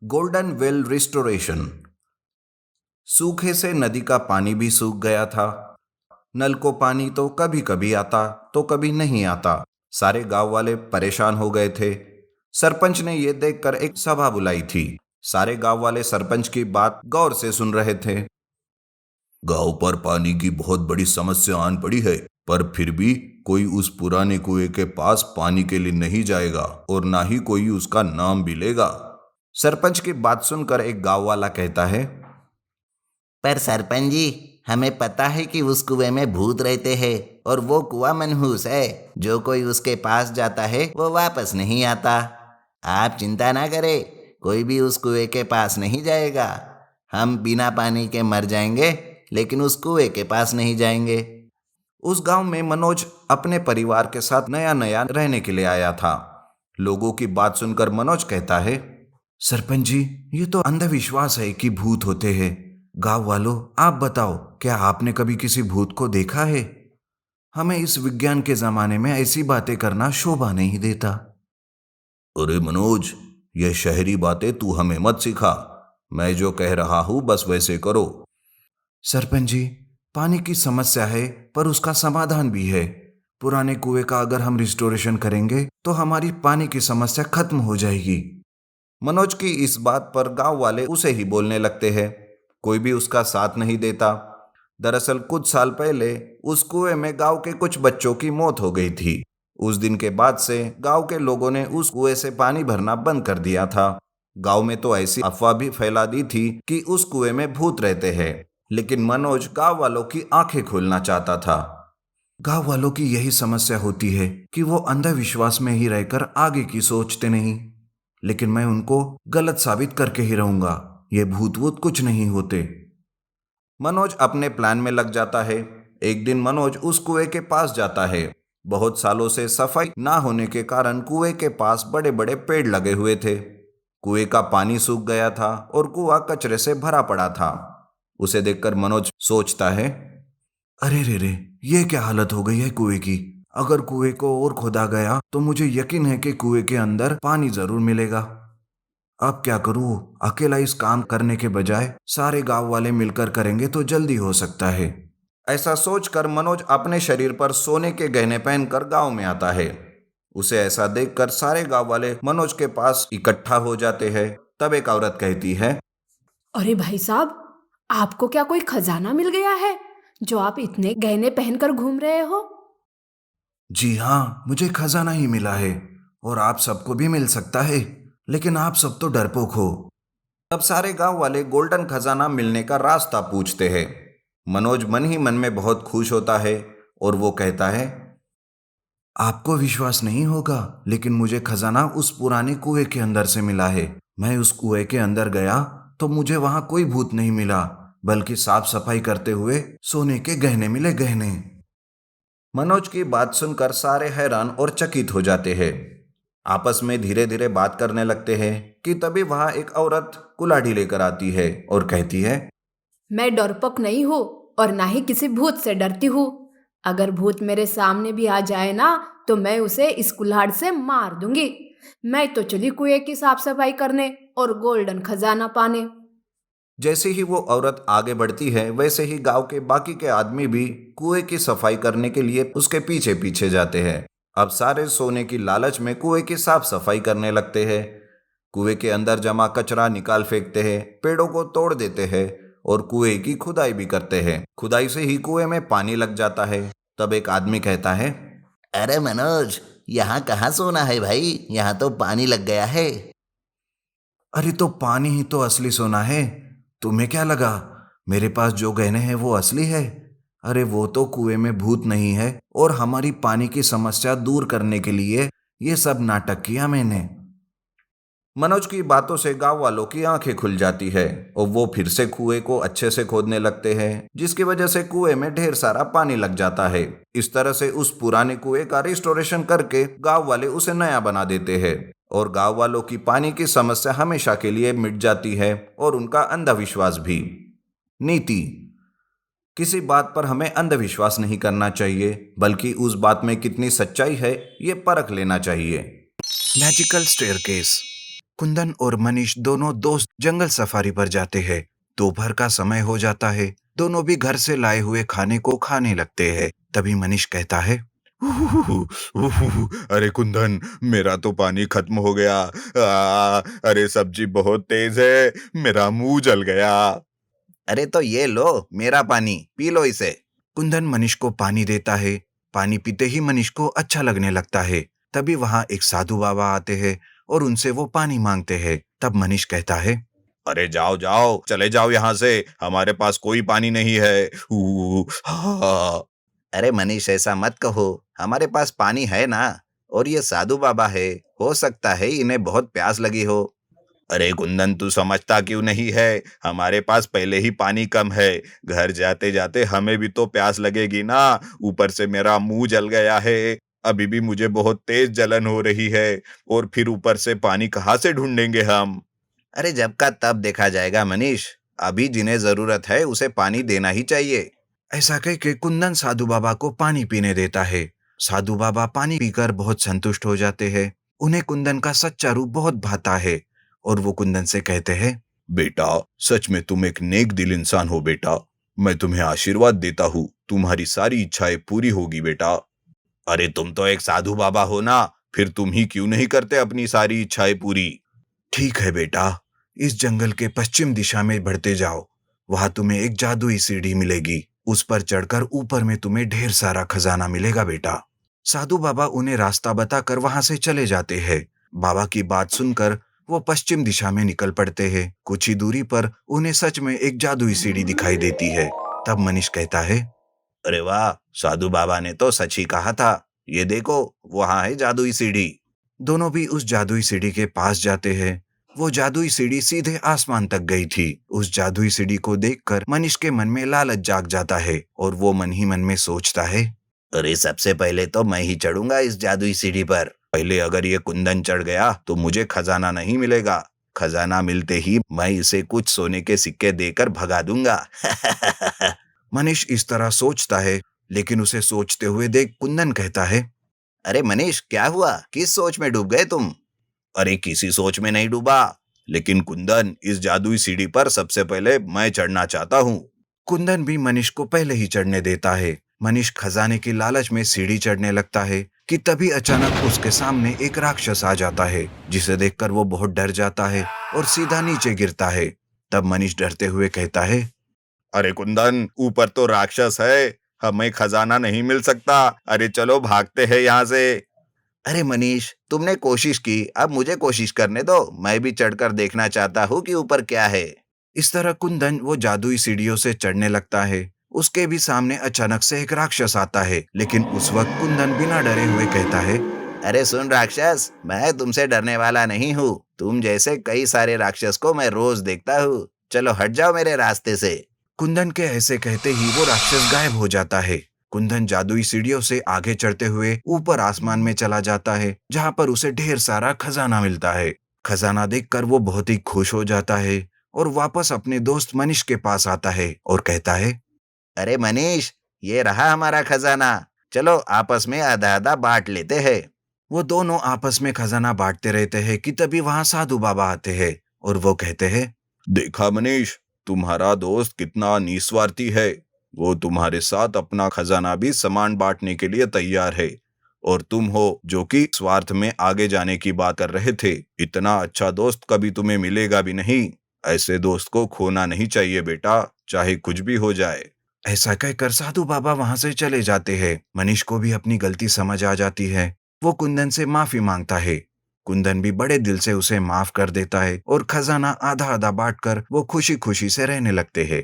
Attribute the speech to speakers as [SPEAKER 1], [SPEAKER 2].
[SPEAKER 1] Golden well restoration. सूखे से नदी का पानी भी सूख गया था। नल को पानी तो कभी कभी आता तो कभी नहीं आता। सारे गांव वाले परेशान हो गए थे। सरपंच ने यह देखकर एक सभा बुलाई थी। सारे गांव वाले सरपंच की बात गौर से सुन रहे थे। गांव पर पानी की बहुत बड़ी समस्या आन पड़ी है, पर फिर भी कोई उस पुराने कुएं के पास पानी के लिए नहीं जाएगा और ना ही कोई उसका नाम भी लेगा। सरपंच की बात सुनकर एक गांव वाला कहता है,
[SPEAKER 2] पर सरपंच जी, हमें पता है कि उस कुएं में भूत रहते हैं और वो कुआं मनहूस है। जो कोई उसके पास जाता है वो वापस नहीं आता। आप चिंता ना करें, कोई भी उस कुएं के पास नहीं जाएगा। हम बिना पानी के मर जाएंगे, लेकिन उस कुएं के पास नहीं जाएंगे।
[SPEAKER 1] उस गांव में मनोज अपने परिवार के साथ नया नया रहने के लिए आया था। लोगों की बात सुनकर मनोज कहता है, सरपंच जी, ये तो अंधविश्वास है कि भूत होते हैं। गांव वालों, आप बताओ, क्या आपने कभी किसी भूत को देखा है? हमें इस विज्ञान के जमाने में ऐसी बातें करना शोभा नहीं देता। अरे मनोज, ये शहरी बातें तू हमें मत सिखा। मैं जो कह रहा हूं बस वैसे करो। सरपंच जी, पानी की समस्या है पर उसका समाधान भी है। पुराने कुएं का अगर हम रिस्टोरेशन करेंगे तो हमारी पानी की समस्या खत्म हो जाएगी। मनोज की इस बात पर गांव वाले उसे ही बोलने लगते हैं। कोई भी उसका साथ नहीं देता। दरअसल कुछ साल पहले उस कुएं में गांव के कुछ बच्चों की मौत हो गई थी। उस दिन के बाद से गांव के लोगों ने उस कुएं से पानी भरना बंद कर दिया था। गांव में तो ऐसी अफवाह भी फैला दी थी कि उस कुएं में भूत रहते हैं। लेकिन मनोज गांव वालों की आंखें खोलना चाहता था। गांव वालों की यही समस्या होती है कि वो अंधविश्वास में ही रहकर आगे की सोचते नहीं। लेकिन मैं उनको गलत साबित करके ही रहूंगा। ये भूत वूत कुछ नहीं होते। मनोज अपने प्लान में लग जाता है। एक दिन मनोज उस कुएं के पास जाता है। बहुत सालों से सफाई ना होने के कारण कुएं के पास बड़े बड़े पेड़ लगे हुए थे। कुएं का पानी सूख गया था और कुआं कचरे से भरा पड़ा था। उसे देखकर मनोज सोचता है, अरे रे रे, ये क्या हालत हो गई है कुएं की। अगर कुएं को और खोदा गया तो मुझे यकीन है कि कुएं के अंदर पानी जरूर मिलेगा। अब क्या करूं? अकेला इस काम करने के बजाय सारे गांव वाले मिलकर करेंगे तो जल्दी हो सकता है। ऐसा सोचकर मनोज अपने शरीर पर सोने के गहने पहनकर गांव में आता है। उसे ऐसा देखकर सारे गांव वाले मनोज के पास इकट्ठा हो जाते हैं। तब एक औरत कहती है,
[SPEAKER 3] अरे भाई साहब, आपको क्या कोई खजाना मिल गया है जो आप इतने गहने पहनकर घूम रहे हो?
[SPEAKER 1] जी हाँ, मुझे खजाना ही मिला है और आप सबको भी मिल सकता है, लेकिन आप सब तो डरपोक हो। तब सारे गांव वाले गोल्डन खजाना मिलने का रास्ता पूछते हैं। मनोज मन ही मन में बहुत खुश होता है और वो कहता है, आपको विश्वास नहीं होगा, लेकिन मुझे खजाना उस पुराने कुएं के अंदर से मिला है। मैं उस कुएं के अंदर गया तो मुझे वहां कोई भूत नहीं मिला, बल्कि साफ सफाई करते हुए सोने के गहने मिले, गहने। मनोज की बात सुनकर सारे हैरान और चकित हो जाते हैं। आपस में धीरे धीरे बात करने लगते हैं कि तभी वहां एक औरत कुल्हाड़ी लेकर आती है और कहती है,
[SPEAKER 3] मैं डरपोक नहीं हूँ और ना ही किसी भूत से डरती हूँ। अगर भूत मेरे सामने भी आ जाए ना, तो मैं उसे इस कुल्हाड़ से मार दूंगी। मैं तो चली कुएं की साफ सफाई करने और गोल्डन खजाना पाने।
[SPEAKER 1] जैसे ही वो औरत आगे बढ़ती है वैसे ही गांव के बाकी के आदमी भी कुएं की सफाई करने के लिए उसके पीछे पीछे जाते हैं। अब सारे सोने की लालच में कुएं की साफ सफाई करने लगते हैं। कुएं के अंदर जमा कचरा निकाल फेंकते हैं, पेड़ों को तोड़ देते हैं और कुएं की खुदाई भी करते हैं। खुदाई से ही कुएं में पानी लग जाता है। तब एक आदमी कहता है,
[SPEAKER 2] अरे मनोज, यहाँ कहाँ सोना है भाई, यहाँ तो पानी लग गया है।
[SPEAKER 1] अरे तो पानी ही तो असली सोना है। तुम्हें क्या लगा मेरे पास जो गहने हैं वो असली है? अरे वो तो कुएं में भूत नहीं है और हमारी पानी की समस्या दूर करने के लिए ये सब नाटक किया मैंने। मनोज की बातों से गांव वालों की आंखें खुल जाती है और वो फिर से कुएं को अच्छे से खोदने लगते हैं, जिसकी वजह से कुएं में ढेर सारा पानी लग जाता है। इस तरह से उस पुराने कुएं का रिस्टोरेशन करके गांव वाले उसे नया बना देते हैं और गांव वालों की पानी की समस्या हमेशा के लिए मिट जाती है और उनका अंधविश्वास भी। नीति: किसी बात पर हमें अंधविश्वास नहीं करना चाहिए, बल्कि उस बात में कितनी सच्चाई है ये परख लेना चाहिए। Magical staircase. कुंदन और मनीष दोनों दोस्त जंगल सफारी पर जाते हैं। दोपहर का समय हो जाता है। दोनों भी घर से लाए हुए खाने को खाने लगते हैं। तभी मनीष कहता है, अरे कुंदन, मेरा तो पानी खत्म हो गया। अरे सब्जी बहुत तेज है, मेरा मुंह जल गया।
[SPEAKER 2] अरे तो ये लो मेरा पानी, पी लो इसे।
[SPEAKER 1] कुंदन मनीष को पानी देता है। पानी पीते ही मनीष को अच्छा लगने लगता है। तभी वहां एक साधु बाबा आते हैं और उनसे वो पानी मांगते हैं। तब मनीष कहता है,
[SPEAKER 4] अरे जाओ जाओ, चले जाओ यहाँ से, हमारे पास कोई पानी नहीं है। हाँ।
[SPEAKER 2] अरे मनीष, ऐसा मत कहो, हमारे पास पानी है ना, और ये साधु बाबा है, हो सकता है इन्हें बहुत प्यास लगी हो।
[SPEAKER 4] अरे कुंदन, तू समझता क्यों नहीं है, हमारे पास पहले ही पानी कम है। घर जाते जाते हमें भी तो प्यास लगेगी ना। ऊपर से मेरा मुंह जल गया है, अभी भी मुझे बहुत तेज जलन हो रही है, और फिर ऊपर से पानी कहाँ से ढूंढेंगे हम।
[SPEAKER 2] अरे जब का तब देखा जाएगा मनीष, अभी जिन्हें जरूरत है उसे पानी देना ही चाहिए।
[SPEAKER 1] ऐसा कह के कुंदन साधु बाबा को पानी पीने देता है। साधु बाबा पानी पीकर बहुत संतुष्ट हो जाते हैं। उन्हें कुंदन का सच्चा रूप बहुत भाता है और वो कुंदन से कहते हैं,
[SPEAKER 4] बेटा, सच में तुम एक नेक दिल इंसान हो बेटा। मैं तुम्हें आशीर्वाद देता हूँ, तुम्हारी सारी इच्छाएं पूरी होगी बेटा। अरे तुम तो एक साधु बाबा हो ना, फिर तुम ही क्यों नहीं करते अपनी सारी इच्छाएं पूरी।
[SPEAKER 1] ठीक है बेटा, इस जंगल के पश्चिम दिशा में बढ़ते जाओ। वहां तुम्हें एक जादुई सीढ़ी मिलेगी। उस पर चढ़कर ऊपर में तुम्हें ढेर सारा खजाना मिलेगा बेटा। साधु बाबा उन्हें रास्ता बताकर वहां से चले जाते हैं। बाबा की बात सुनकर वो पश्चिम दिशा में निकल पड़ते हैं। कुछ ही दूरी पर उन्हें सच में एक जादुई सीढ़ी दिखाई देती है। तब मनीष कहता है,
[SPEAKER 2] अरे वाह, साधु बाबा ने तो सच ही कहा था, ये देखो वहां है जादुई सीढ़ी।
[SPEAKER 1] दोनों भी उस जादुई सीढ़ी के पास जाते हैं। वो जादुई सीढ़ी सीधे आसमान तक गई थी। उस जादुई सीढ़ी को देखकर मनीष के मन में लालच जाग जाता है और वो मन ही मन में सोचता है,
[SPEAKER 2] अरे सबसे पहले तो मैं ही चढ़ूंगा इस जादुई सीढ़ी पर।
[SPEAKER 4] पहले अगर ये कुंदन चढ़ गया तो मुझे खजाना नहीं मिलेगा।
[SPEAKER 2] खजाना मिलते ही मैं इसे कुछ सोने के सिक्के देकर भगा दूंगा।
[SPEAKER 1] मनीष इस तरह सोचता है, लेकिन उसे सोचते हुए देख कुंदन कहता है,
[SPEAKER 2] अरे मनीष, क्या हुआ, किस सोच में डूब गए तुम?
[SPEAKER 4] अरे किसी सोच में नहीं डूबा, लेकिन कुंदन, इस जादुई सीढ़ी पर सबसे पहले मैं चढ़ना चाहता हूँ।
[SPEAKER 1] कुंदन भी मनीष को पहले ही चढ़ने देता है। मनीष खजाने की लालच में सीढ़ी चढ़ने लगता है कि तभी अचानक उसके सामने एक राक्षस आ जाता है, जिसे देखकर वो बहुत डर जाता है और सीधा नीचे गिरता है। तब मनीष डरते हुए कहता है,
[SPEAKER 4] अरे कुंदन, ऊपर तो राक्षस है, हमें खजाना नहीं मिल सकता। अरे चलो भागते हैं यहाँ से।
[SPEAKER 2] अरे मनीष, तुमने कोशिश की, अब मुझे कोशिश करने दो, मैं भी चढ़कर देखना चाहता हूँ कि ऊपर क्या है।
[SPEAKER 1] इस तरह कुंदन वो जादुई सीढ़ियों से चढ़ने लगता है। उसके भी सामने अचानक से एक राक्षस आता है, लेकिन उस वक्त कुंदन बिना डरे हुए कहता है,
[SPEAKER 2] अरे सुन राक्षस, मैं तुमसे डरने वाला नहीं हूँ। तुम जैसे कई सारे राक्षस को मैं रोज देखता हूँ, चलो हट जाओ मेरे रास्ते से।
[SPEAKER 1] कुंदन के ऐसे कहते ही वो राक्षस गायब हो जाता है। कुंदन जादुई सीढ़ियों से आगे चढ़ते हुए ऊपर आसमान में चला जाता है, जहाँ पर उसे ढेर सारा खजाना मिलता है। खजाना देखकर वो बहुत ही खुश हो जाता है और वापस अपने दोस्त मनीष के पास आता है और कहता है,
[SPEAKER 2] अरे मनीष, ये रहा हमारा खजाना, चलो आपस में आधा आधा बांट लेते हैं।
[SPEAKER 1] वो दोनों आपस में खजाना बांटते रहते हैं कि तभी वहां साधु बाबा आते हैं और वो कहते हैं,
[SPEAKER 4] देखा मनीष, तुम्हारा दोस्त कितना निस्वार्थी है। वो तुम्हारे साथ अपना खजाना भी समान बांटने के लिए तैयार है, और तुम हो जो कि स्वार्थ में आगे जाने की बात कर रहे थे। इतना अच्छा दोस्त कभी तुम्हें मिलेगा भी नहीं। ऐसे दोस्त को खोना नहीं चाहिए बेटा, चाहे कुछ भी हो जाए।
[SPEAKER 1] ऐसा कहकर साधु बाबा वहां से चले जाते हैं। मनीष को भी अपनी गलती समझ आ जाती है। वो कुंदन से माफी मांगता है। कुंदन भी बड़े दिल से उसे माफ कर देता है और खजाना आधा आधा बांटकर वो खुशी खुशी से रहने लगते हैं।